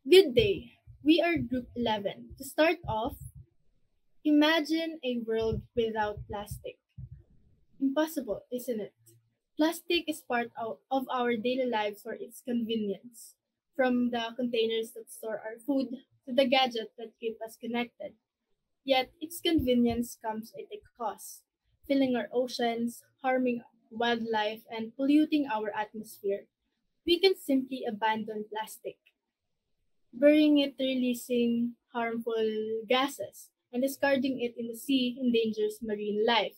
Good day. We are Group 11. To start off, imagine a world without plastic. Impossible, isn't it? Plastic is part of our daily lives for its convenience. From the containers that store our food to the gadgets that keep us connected. Yet, its convenience comes at a cost, filling our oceans, harming wildlife, and polluting our atmosphere. We can simply abandon plastic, burying it, releasing harmful gases, and discarding it in the sea endangers marine life.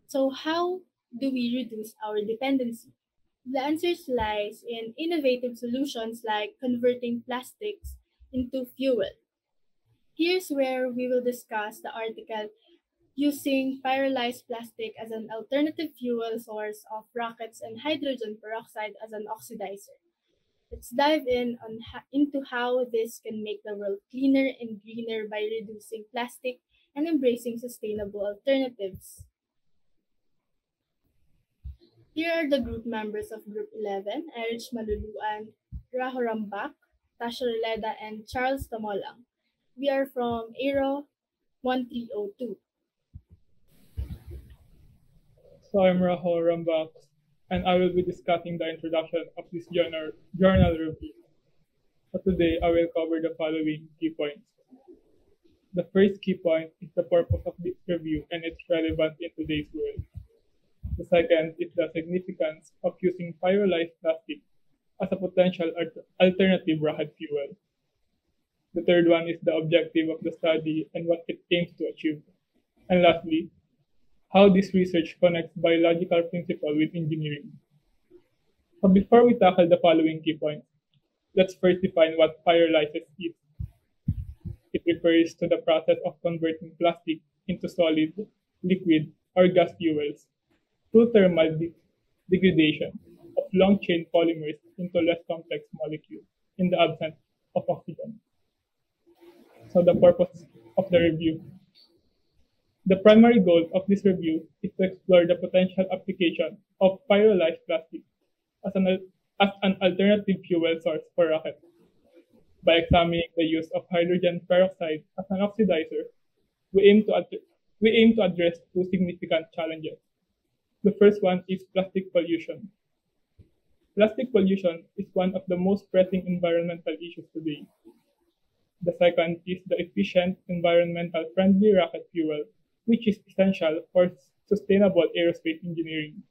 So, how do we reduce our dependency? The answer lies in innovative solutions like converting plastics into fuel. Here's where we will discuss the article using pyrolyzed plastic as an alternative fuel source of rockets and hydrogen peroxide as an oxidizer. Let's dive into how this can make the world cleaner and greener by reducing plastic and embracing sustainable alternatives. Here are the group members of Group 11: Erich Maluluan, Raho Rambak, Tasha Roleda, and Charles Tamolang. We are from Aero 1302. So I'm Rahul Rambak, and I will be discussing the introduction of this journal review. So today I will cover the following key points. The first key point is the purpose of this review and its relevance in today's world. The second is the significance of using pyrolyzed plastic as a potential alternative rocket fuel. The third one is the objective of the study and what it aims to achieve. And lastly, how this research connects biological principle with engineering. So before we tackle the following key points, let's first define what pyrolysis is. It refers to the process of converting plastic into solid, liquid, or gas fuels through thermal degradation of long-chain polymers into less complex molecules in the absence of oxygen. So the purpose of the review. The primary goal of this review is to explore the potential application of pyrolyzed plastic as an alternative fuel source for rockets. By examining the use of hydrogen peroxide as an oxidizer, we aim to, we aim to address two significant challenges. The first one is plastic pollution. Plastic pollution is one of the most pressing environmental issues today. The second is the efficient, environmental friendly rocket fuel, which is essential for sustainable aerospace engineering.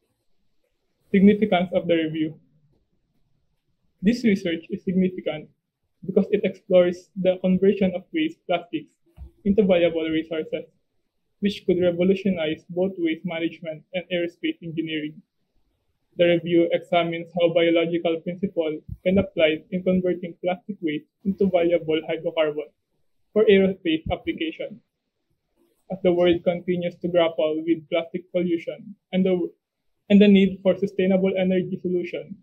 Significance of the review. This research is significant because it explores the conversion of waste plastics into valuable resources, which could revolutionize both waste management and aerospace engineering. The review examines how biological principles can apply in converting plastic waste into valuable hydrocarbons for aerospace application. As the world continues to grapple with plastic pollution and the need for sustainable energy solutions,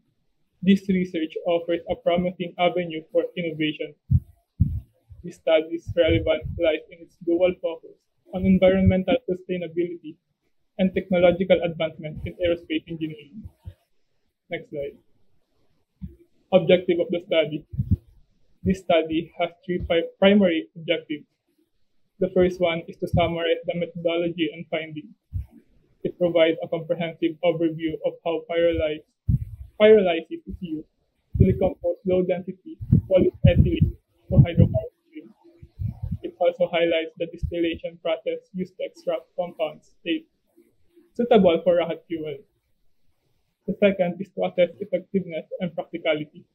this research offers a promising avenue for innovation. This study's relevance lies in its dual focus on environmental sustainability and technological advancement in aerospace engineering. Next slide. Objective of the study. This study has three primary objectives. The first one is to summarize the methodology and findings. It provides a comprehensive overview of how pyrolysis is used to decompose low-density polyethylene to hydrocarbon. It also highlights the distillation process used to extract compounds suitable for rocket fuel. The second is to assess effectiveness and practicality.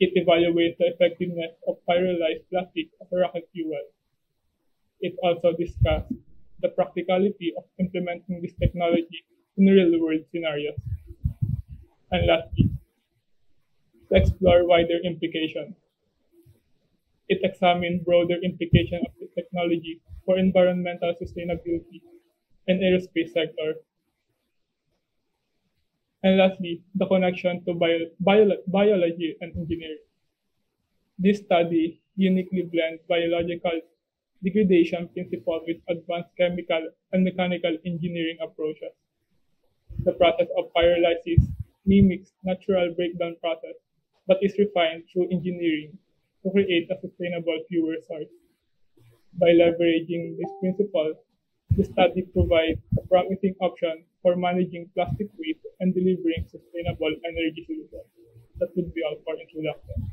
It evaluates the effectiveness of pyrolyzed plastic as a rocket fuel. It also discussed the practicality of implementing this technology in real-world scenarios. And lastly, to explore wider implications. It examined broader implications of this technology for environmental sustainability and aerospace sector. And lastly, the connection to biology and engineering. This study uniquely blends biological degradation principles with advanced chemical and mechanical engineering approaches. The process of pyrolysis mimics natural breakdown process, but is refined through engineering, to create a sustainable fuel source. By leveraging this principle, the study provides a promising option for managing plastic waste and delivering sustainable energy solutions. That would be all for introduction.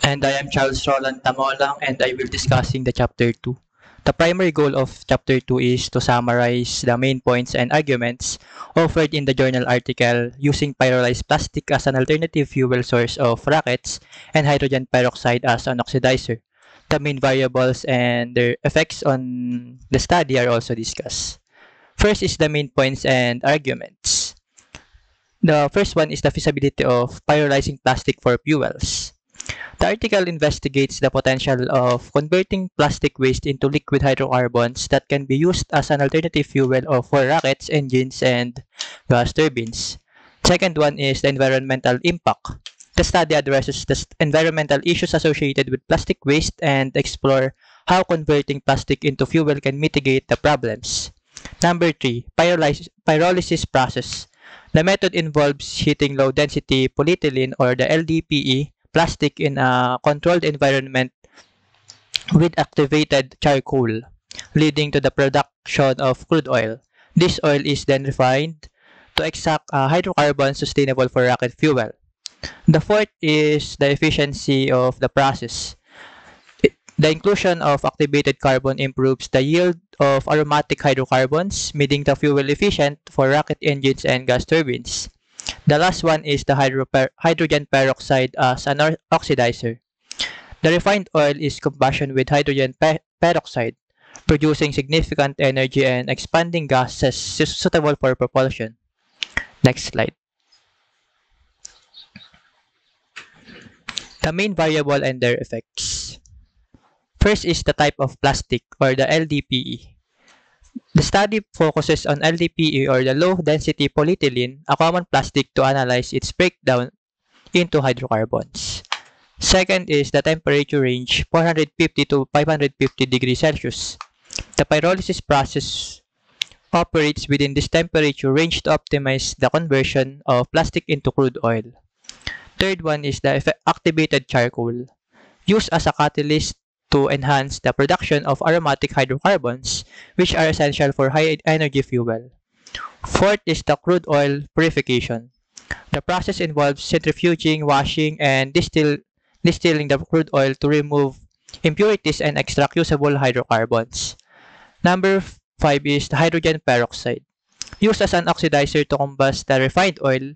And I am Charles Roland Tamolang, and I will discussing the chapter 2. The primary goal of chapter 2 is to summarize the main points and arguments offered in the journal article using pyrolyzed plastic as an alternative fuel source of rockets and hydrogen peroxide as an oxidizer. The main variables and their effects on the study are also discussed. First is the main points and arguments. The first one is the feasibility of pyrolyzing plastic for fuels. The article investigates the potential of converting plastic waste into liquid hydrocarbons that can be used as an alternative fuel for rockets, engines, and gas turbines. Second one is the environmental impact. The study addresses the environmental issues associated with plastic waste and explore how converting plastic into fuel can mitigate the problems. Number 3, pyrolysis process. The method involves heating low-density polyethylene or the LDPE plastic in a controlled environment with activated charcoal, leading to the production of crude oil. This oil is then refined to extract hydrocarbons sustainable for rocket fuel. The fourth is the efficiency of the process. The inclusion of activated carbon improves the yield of aromatic hydrocarbons, making the fuel efficient for rocket engines and gas turbines. The last one is the hydrogen peroxide as an oxidizer. The refined oil is combustion with hydrogen peroxide, producing significant energy and expanding gases suitable for propulsion. Next slide. The main variable and their effects. First is the type of plastic or the LDPE. The study focuses on LDPE or the low-density polyethylene, a common plastic, to analyze its breakdown into hydrocarbons. Second is the temperature range, 450 to 550 degrees Celsius. The pyrolysis process operates within this temperature range to optimize the conversion of plastic into crude oil. Third one is the activated charcoal, used as a catalyst to enhance the production of aromatic hydrocarbons, which are essential for high-energy fuel. Fourth is the crude oil purification. The process involves centrifuging, washing, and distilling the crude oil to remove impurities and extract usable hydrocarbons. Number 5 is the hydrogen peroxide, used as an oxidizer to combust the refined oil,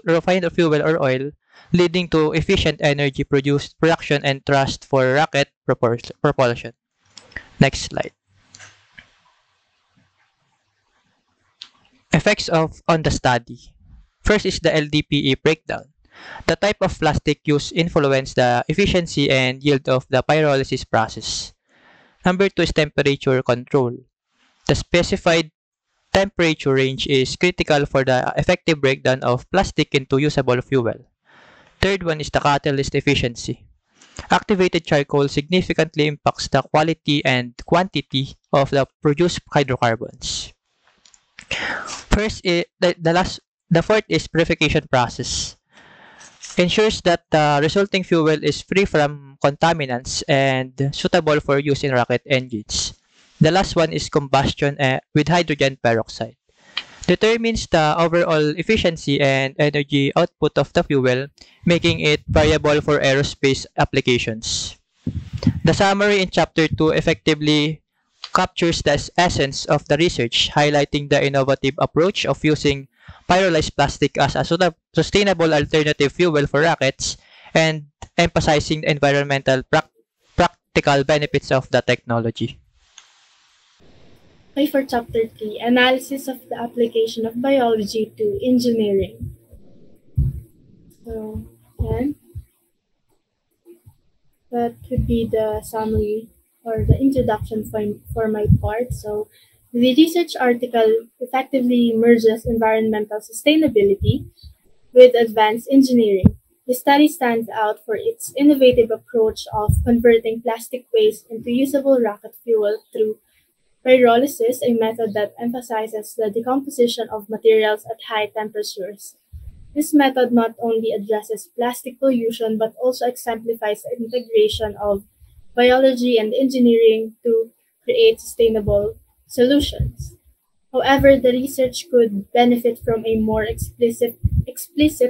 refined fuel or oil, leading to efficient energy production and thrust for rocket propulsion. Next slide. Effects on the study. First is the LDPE breakdown. The type of plastic used influence the efficiency and yield of the pyrolysis process. Number 2 is temperature control. The specified temperature range is critical for the effective breakdown of plastic into usable fuel. Third one is the catalyst efficiency. Activated charcoal significantly impacts the quality and quantity of the produced hydrocarbons. First, the fourth is purification process. Ensures that the resulting fuel is free from contaminants and suitable for use in rocket engines. The last one is combustion with hydrogen peroxide. Determines the overall efficiency and energy output of the fuel, making it variable for aerospace applications. The summary in Chapter 2 effectively captures the essence of the research, highlighting the innovative approach of using pyrolyzed plastic as a sustainable alternative fuel for rockets and emphasizing the environmental practical benefits of the technology. Okay, for Chapter 3, Analysis of the Application of Biology to Engineering. So, yan. That would be the summary or the introduction for my part. So, the research article effectively merges environmental sustainability with advanced engineering. The study stands out for its innovative approach of converting plastic waste into usable rocket fuel through pyrolysis, a method that emphasizes the decomposition of materials at high temperatures. This method not only addresses plastic pollution but also exemplifies the integration of biology and engineering to create sustainable solutions. However, the research could benefit from a more explicit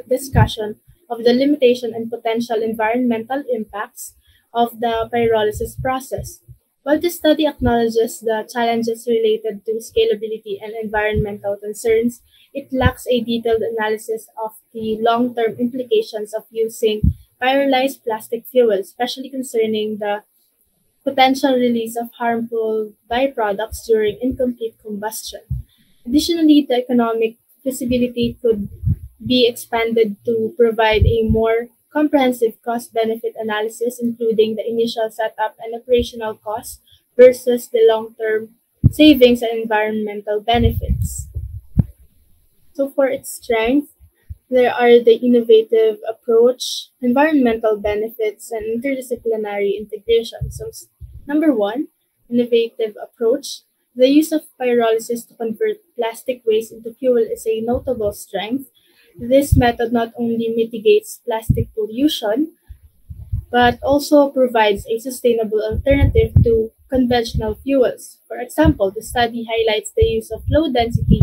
discussion of the limitation and potential environmental impacts of the pyrolysis process. While the study acknowledges the challenges related to scalability and environmental concerns, it lacks a detailed analysis of the long-term implications of using pyrolyzed plastic fuel, especially concerning the potential release of harmful byproducts during incomplete combustion. Additionally, the economic feasibility could be expanded to provide a more comprehensive cost benefit analysis, including the initial setup and operational costs versus the long term savings and environmental benefits. So, for its strength, there are the innovative approach, environmental benefits, and interdisciplinary integration. So, number one, innovative approach. The use of pyrolysis to convert plastic waste into fuel is a notable strength. This method not only mitigates plastic pollution, but also provides a sustainable alternative to conventional fuels. For example, the study highlights the use of low density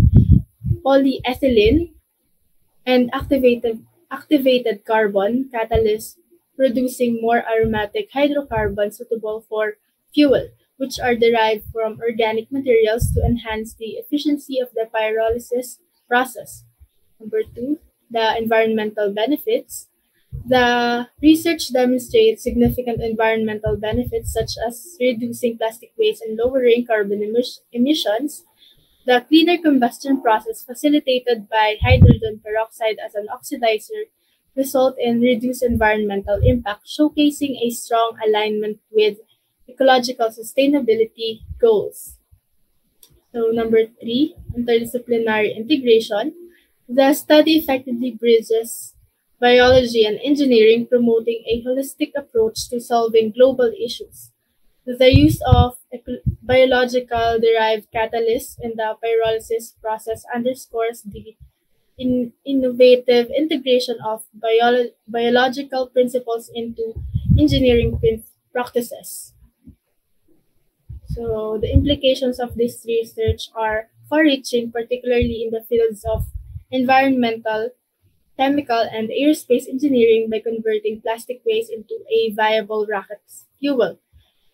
polyethylene and activated carbon catalysts producing more aromatic hydrocarbons suitable for fuel, which are derived from organic materials to enhance the efficiency of the pyrolysis process. Number two, the environmental benefits. The research demonstrates significant environmental benefits such as reducing plastic waste and lowering carbon emissions. The cleaner combustion process facilitated by hydrogen peroxide as an oxidizer result in reduced environmental impact, showcasing a strong alignment with ecological sustainability goals. So number three, interdisciplinary integration. The study effectively bridges biology and engineering, promoting a holistic approach to solving global issues. The use of biological derived catalysts in the pyrolysis process underscores the innovative integration of biological principles into engineering practices. So, the implications of this research are far reaching, particularly in the fields of environmental, chemical, and aerospace engineering by converting plastic waste into a viable rocket fuel.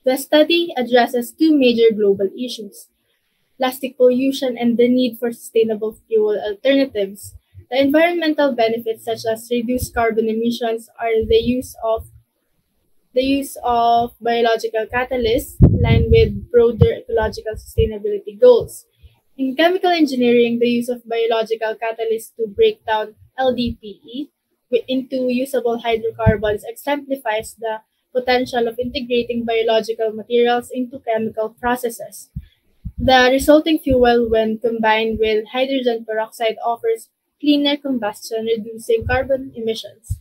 The study addresses two major global issues: plastic pollution and the need for sustainable fuel alternatives. The environmental benefits, such as reduced carbon emissions, are the use of biological catalysts aligned with broader ecological sustainability goals. In chemical engineering, the use of biological catalysts to break down LDPE into usable hydrocarbons exemplifies the potential of integrating biological materials into chemical processes. The resulting fuel, when combined with hydrogen peroxide, offers cleaner combustion, reducing carbon emissions.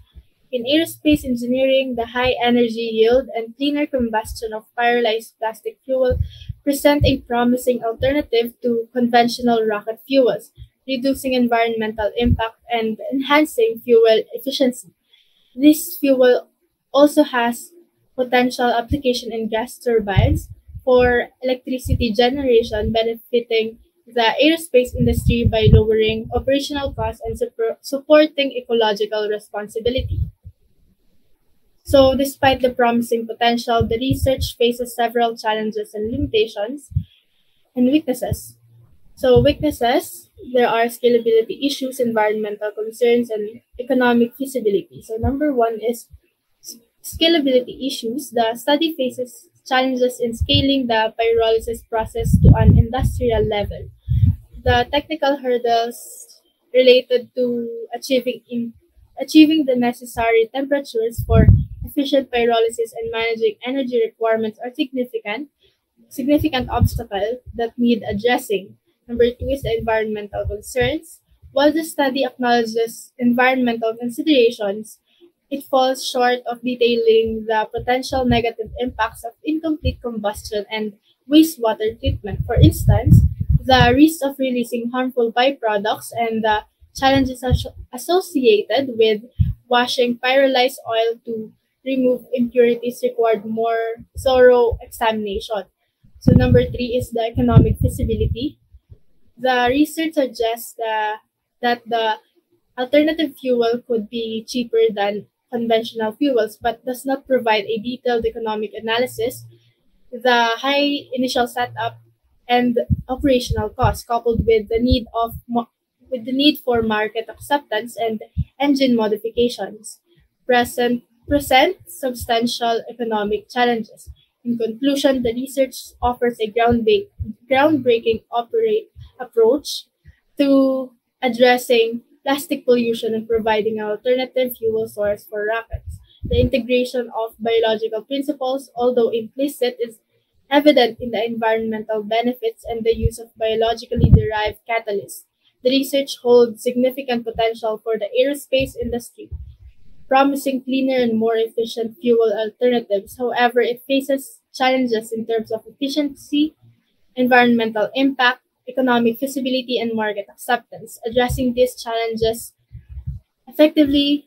In aerospace engineering, the high energy yield and cleaner combustion of pyrolyzed plastic fuel present a promising alternative to conventional rocket fuels, reducing environmental impact and enhancing fuel efficiency. This fuel also has potential application in gas turbines for electricity generation, benefiting the aerospace industry by lowering operational costs and supporting ecological responsibility. So, despite the promising potential, the research faces several challenges and limitations and weaknesses. So, weaknesses, there are scalability issues, environmental concerns, and economic feasibility. So, number one is scalability issues. The study faces challenges in scaling the pyrolysis process to an industrial level. The technical hurdles related to achieving the necessary temperatures for efficient pyrolysis and managing energy requirements are significant obstacles that need addressing. Number two is the environmental concerns. While the study acknowledges environmental considerations, it falls short of detailing the potential negative impacts of incomplete combustion and wastewater treatment. For instance, the risk of releasing harmful byproducts and the Challenges associated with washing pyrolyzed oil to remove impurities required more thorough examination. So number three is the economic feasibility. The research suggests that the alternative fuel could be cheaper than conventional fuels, but does not provide a detailed economic analysis. The high initial setup and operational costs, coupled with with the need for market acceptance and engine modifications, present substantial economic challenges. In conclusion, the research offers a groundbreaking approach to addressing plastic pollution and providing an alternative fuel source for rockets. The integration of biological principles, although implicit, is evident in the environmental benefits and the use of biologically derived catalysts. The research holds significant potential for the aerospace industry, promising cleaner and more efficient fuel alternatives. However, it faces challenges in terms of efficiency, environmental impact, economic feasibility, and market acceptance. Addressing these challenges effectively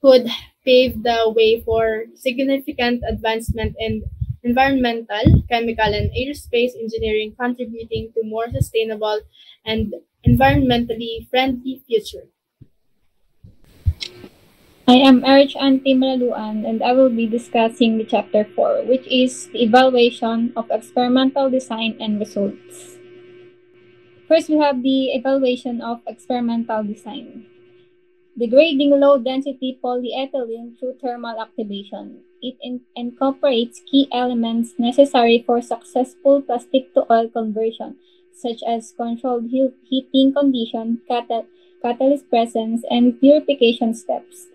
could pave the way for significant advancement in environmental, chemical, and aerospace engineering, contributing to more sustainable and environmentally friendly future. I am Erich Anti Malaluan and I will be discussing the chapter 4, which is the evaluation of experimental design and results. First, we have the evaluation of experimental design. Degrading low-density polyethylene through thermal activation. It incorporates key elements necessary for successful plastic-to-oil conversion, such as controlled heating condition, catalyst presence, and purification steps.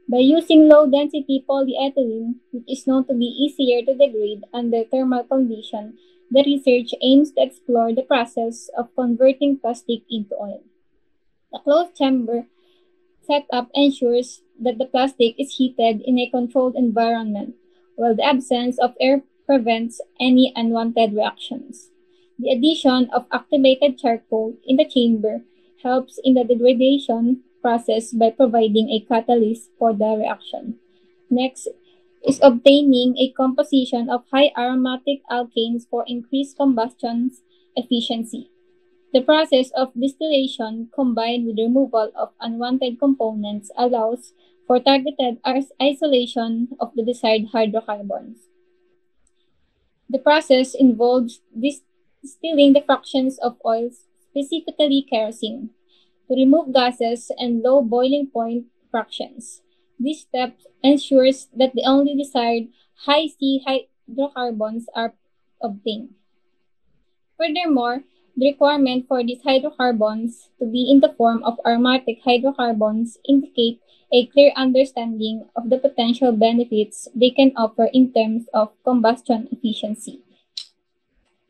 By using low-density polyethylene, which is known to be easier to degrade under thermal condition, the research aims to explore the process of converting plastic into oil. The closed chamber setup ensures that the plastic is heated in a controlled environment, while the absence of air prevents any unwanted reactions. The addition of activated charcoal in the chamber helps in the degradation process by providing a catalyst for the reaction. Next is obtaining a composition of high aromatic alkanes for increased combustion efficiency. The process of distillation combined with removal of unwanted components allows for targeted isolation of the desired hydrocarbons. The process involves distilling the fractions of oils, specifically kerosene, to remove gases and low boiling point fractions. This step ensures that the only desired high C hydrocarbons are obtained. Furthermore, the requirement for these hydrocarbons to be in the form of aromatic hydrocarbons indicate a clear understanding of the potential benefits they can offer in terms of combustion efficiency.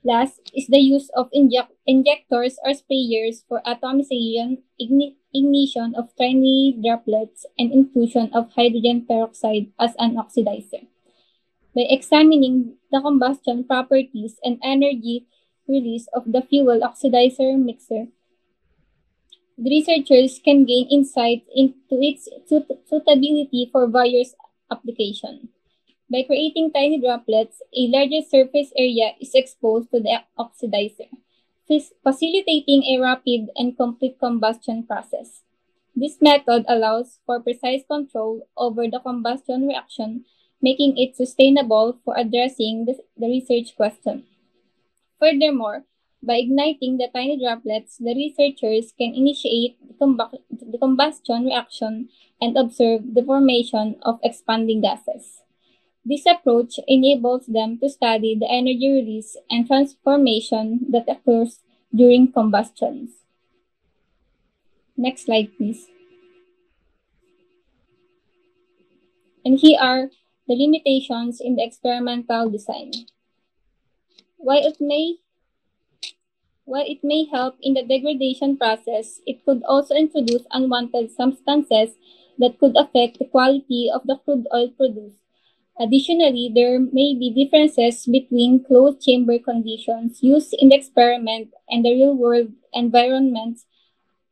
Last is the use of injectors or sprayers for atomization, ignition of tiny droplets, and inclusion of hydrogen peroxide as an oxidizer. By examining the combustion properties and energy release of the fuel oxidizer mixer, the researchers can gain insight into its suitability for various applications. By creating tiny droplets, a larger surface area is exposed to the oxidizer, facilitating a rapid and complete combustion process. This method allows for precise control over the combustion reaction, making it sustainable for addressing the research question. Furthermore, by igniting the tiny droplets, the researchers can initiate the combustion reaction and observe the formation of expanding gases. This approach enables them to study the energy release and transformation that occurs during combustion. Next slide, please. And here are the limitations in the experimental design. While it may help in the degradation process, it could also introduce unwanted substances that could affect the quality of the crude oil produced. Additionally, there may be differences between closed chamber conditions used in the experiment and the real-world environments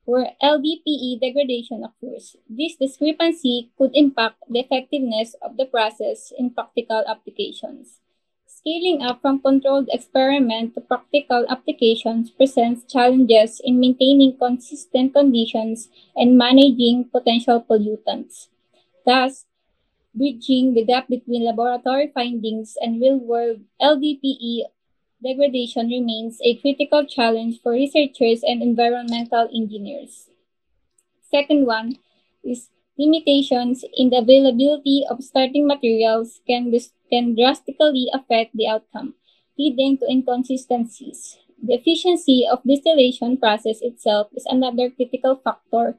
where LDPE degradation occurs. This discrepancy could impact the effectiveness of the process in practical applications. Scaling up from controlled experiment to practical applications presents challenges in maintaining consistent conditions and managing potential pollutants. Thus, bridging the gap between laboratory findings and real-world LDPE degradation remains a critical challenge for researchers and environmental engineers. Second one is limitations in the availability of starting materials can drastically affect the outcome, leading to inconsistencies. The efficiency of distillation process itself is another critical factor.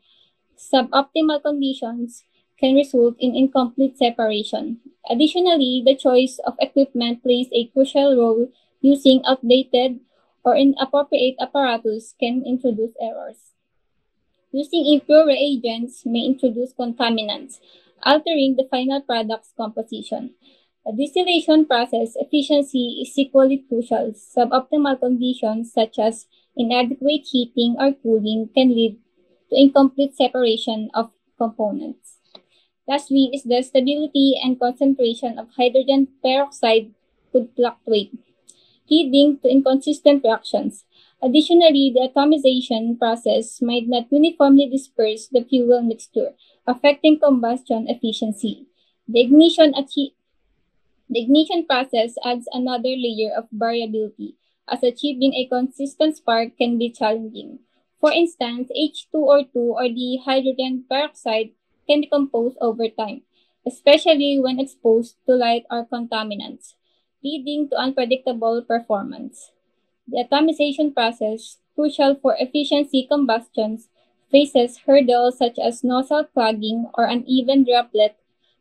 Suboptimal conditions can result in incomplete separation. Additionally, the choice of equipment plays a crucial role. Using outdated or inappropriate apparatus can introduce errors. Using impure reagents may introduce contaminants, altering the final product's composition. The distillation process efficiency is equally crucial. Suboptimal conditions such as inadequate heating or cooling can lead to incomplete separation of components. Lastly is the stability and concentration of hydrogen peroxide could fluctuate, leading to inconsistent reactions. Additionally, the atomization process might not uniformly disperse the fuel mixture, affecting combustion efficiency. The ignition process adds another layer of variability, as achieving a consistent spark can be challenging. For instance, H2O2 or the hydrogen peroxide can decompose over time, especially when exposed to light or contaminants, leading to unpredictable performance. The atomization process, crucial for efficiency combustions, faces hurdles such as nozzle clogging or uneven droplet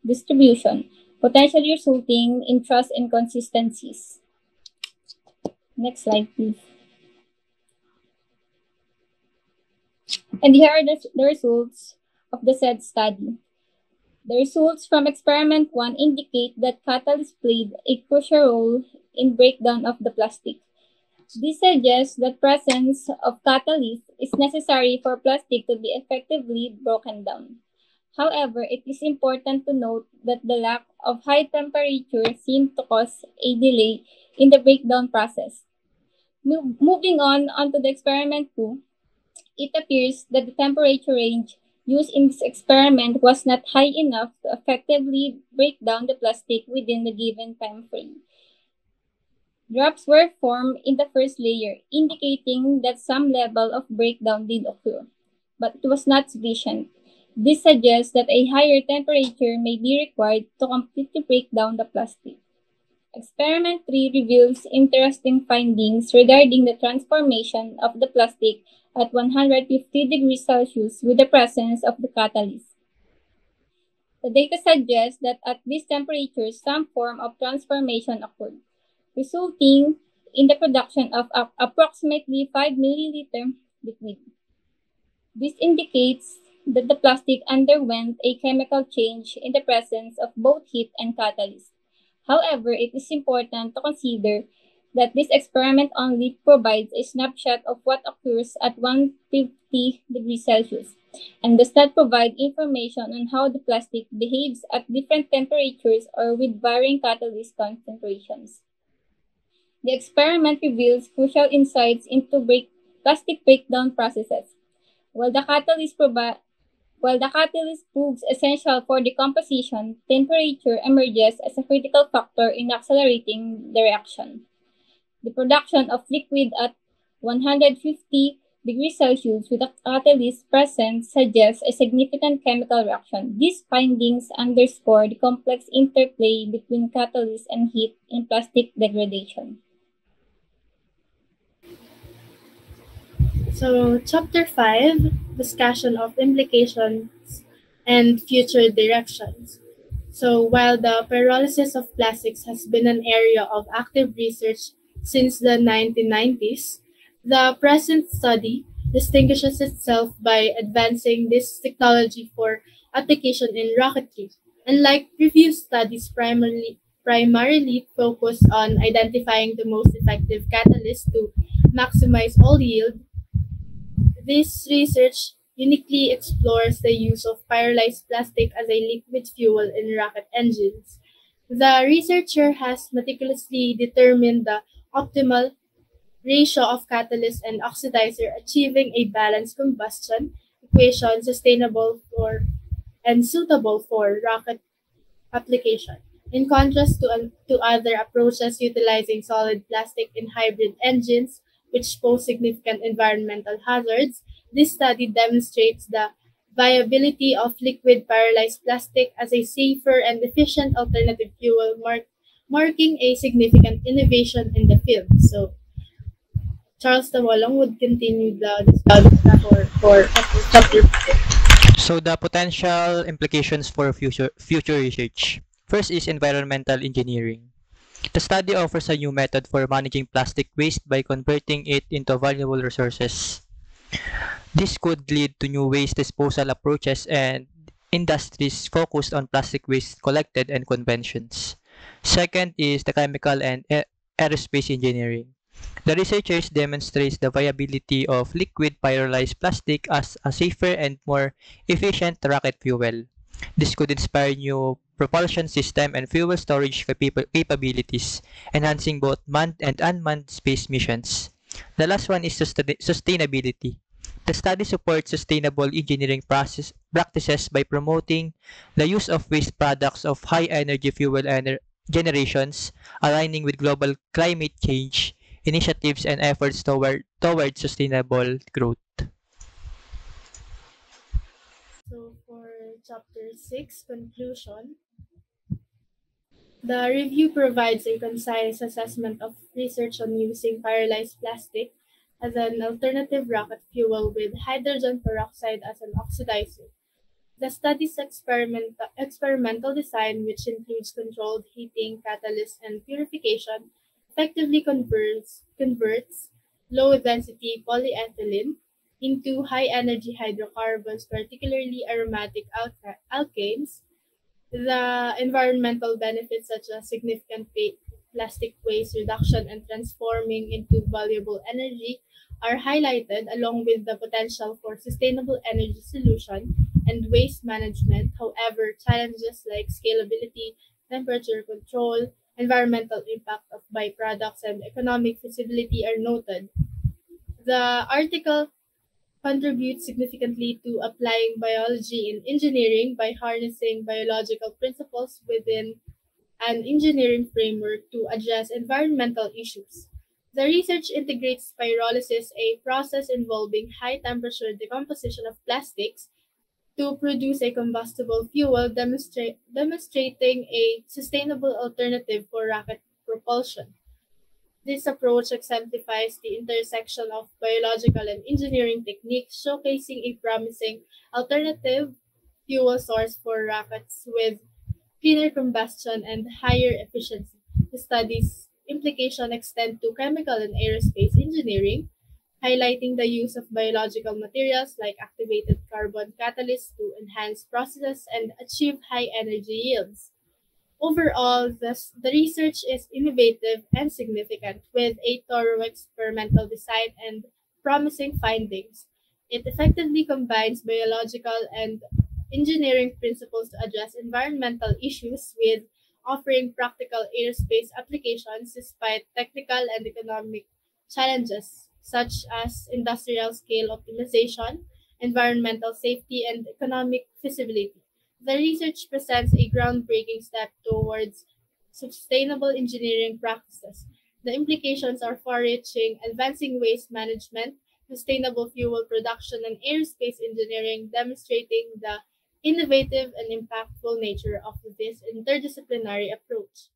distribution, potentially resulting in trust inconsistencies. Next slide, please. And here are the results of the said study. The results from experiment 1 indicate that catalyst played a crucial role in breakdown of the plastic. This suggests that presence of catalyst is necessary for plastic to be effectively broken down. However, it is important to note that the lack of high temperature seemed to cause a delay in the breakdown process. Moving on to the experiment 2, it appears that the temperature range used in this experiment was not high enough to effectively break down the plastic within the given time frame. Drops were formed in the first layer, indicating that some level of breakdown did occur, but it was not sufficient. This suggests that a higher temperature may be required to completely break down the plastic. Experiment 3 reveals interesting findings regarding the transformation of the plastic at 150 degrees Celsius with the presence of the catalyst. The data suggests that at this temperature, some form of transformation occurred, resulting in the production of approximately 5 milliliter liquid. This indicates that the plastic underwent a chemical change in the presence of both heat and catalyst. However, it is important to consider that this experiment only provides a snapshot of what occurs at 150 degrees Celsius and does not provide information on how the plastic behaves at different temperatures or with varying catalyst concentrations. The experiment reveals crucial insights into plastic breakdown processes. While the catalyst proves essential for decomposition, temperature emerges as a critical factor in accelerating the reaction. The production of liquid at 150 degrees Celsius with a catalyst present suggests a significant chemical reaction. These findings underscore the complex interplay between catalyst and heat in plastic degradation. So, Chapter 5, Discussion of Implications and Future Directions. So, while the pyrolysis of plastics has been an area of active research since the 1990s, the present study distinguishes itself by advancing this technology for application in rocketry. Unlike previous studies primarily focused on identifying the most effective catalyst to maximize oil yield, this research uniquely explores the use of pyrolyzed plastic as a liquid fuel in rocket engines. The researcher has meticulously determined the optimal ratio of catalyst and oxidizer, achieving a balanced combustion equation sustainable for and suitable for rocket application. In contrast to other approaches utilizing solid plastic in hybrid engines, which pose significant environmental hazards, this study demonstrates the viability of liquid pyrolyzed plastic as a safer and efficient alternative fuel, marking a significant innovation in the field. So, Charles Tawalong would continue the discussion for chapter 5. So the potential implications for future research. First is environmental engineering. The study offers a new method for managing plastic waste by converting it into valuable resources. This could lead to new waste disposal approaches and industries focused on plastic waste collected and conventions. Second is the chemical and aerospace engineering. The researchers demonstrates the viability of liquid pyrolyzed plastic as a safer and more efficient rocket fuel. This could inspire new propulsion system and fuel storage capabilities, enhancing both manned and unmanned space missions. The last one is sustainability. The study supports sustainable engineering practices by promoting the use of waste products of high energy fuel generations, aligning with global climate change initiatives and efforts toward sustainable growth. So for chapter 6, conclusion, the review provides a concise assessment of research on using pyrolyzed plastic as an alternative rocket fuel with hydrogen peroxide as an oxidizer. The study's experimental design, which includes controlled heating, catalyst, and purification, effectively converts low-density polyethylene into high-energy hydrocarbons, particularly aromatic alkanes. The environmental benefits, such as significant plastic waste reduction and transforming into valuable energy, are highlighted along with the potential for sustainable energy solution and waste management. However, challenges like scalability, temperature control, environmental impact of byproducts, and economic feasibility are noted. The article contributes significantly to applying biology in engineering by harnessing biological principles within an engineering framework to address environmental issues. The research integrates pyrolysis, a process involving high temperature decomposition of plastics, to produce a combustible fuel, demonstrating a sustainable alternative for rocket propulsion. This approach exemplifies the intersection of biological and engineering techniques, showcasing a promising alternative fuel source for rockets with cleaner combustion and higher efficiency. The study's implications extend to chemical and aerospace engineering, highlighting the use of biological materials like activated carbon catalysts to enhance processes and achieve high energy yields. Overall, the research is innovative and significant, with a thorough experimental design and promising findings. It effectively combines biological and engineering principles to address environmental issues with offering practical aerospace applications despite technical and economic challenges such as industrial scale optimization, environmental safety, and economic feasibility. The research presents a groundbreaking step towards sustainable engineering practices. The implications are far reaching, advancing waste management, sustainable fuel production, and aerospace engineering, demonstrating the innovative and impactful nature of this interdisciplinary approach.